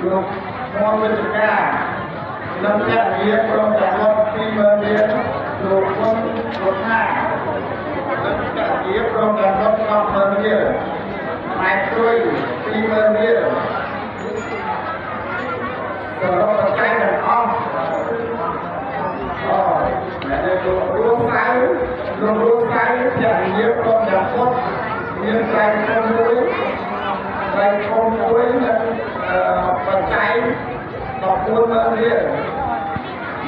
លោកមកវិទ្យានិងអ្នកវិទ្យាប្រមទាំងអស់ពីមើលរៀនលោកគុណលោកថានិងអ្នកវិទ្យាប្រមទាំងអស់ក្នុងមើលរៀនម៉ែព្រួយពីមើលរៀនសរុបចែកទាំងអស់អ្នកលោករួមដៅលោករួមដៅអ្នកវិទ្យាប្រមទាំងអស់មានតែคนមួយតែคนមួយនិងបច្ច័យ14ម៉ឺនរៀល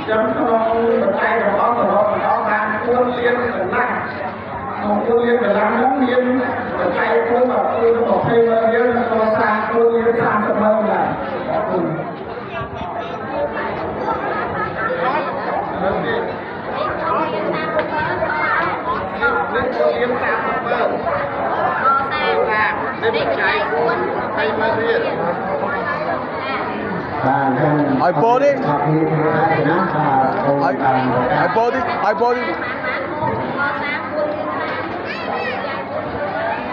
ចំក្នុងបច្ច័យរបស់របស់បាន4លានកន្លះក្នុង4លានកន្លះនោះមានបច្ច័យគួរមកគឺ20ម៉ឺនរៀលនិងកសាង4លាន30ម៉ឺនដែរអរគុណនេះ4លាន30ម៉ឺននេះបច្ច័យ4 20ម៉ឺនរៀលឲ្យពោនេះឲ្យពោនេះឲ្យពោនេះ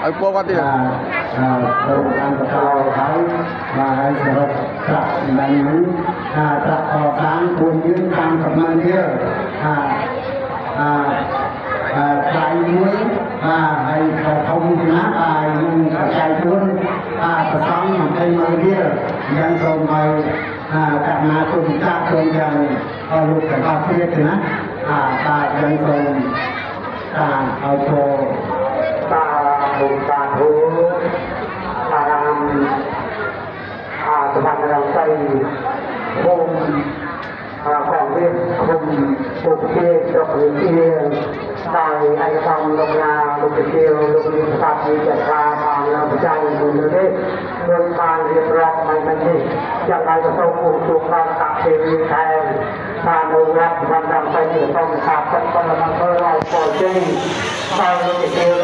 ឲ្យពោគាត់ទៀតទៅតាមបកោហើយមកឲ្យសរុបប្រាក់ចំណេញនេះប្រាក់អសាងគួរយើង30ម៉ឺនទៀតថ្លៃមួយហើយធំណាស់នឹងបច្ច័យ4ប្រសំ20ម៉ឺនទៀតយ៉ាងសូមឲ្យកណាគុណចាស់គុំយ៉ាងលោកទាំងអស់គ្នាទេណាបាទយ៉ាងសូមឲ្យចូលบุญตาหูอารามสวรรค์รังไสภูมิของเวทคุมปุกเกศดอกเทียนตายไอ้ตองลงนาลูกเทียวลูกดินสัตว์มีจักราบางเราใจบุญเลยเรื่องการเรียนร้องไม่มันนี่อย่างไรก็ต้องอุตุการตักเทวีแทนการลงรับวันดังไปอยู่ต้องขาดกันประมาณเท่าไรพอจริงตายลูกเทียว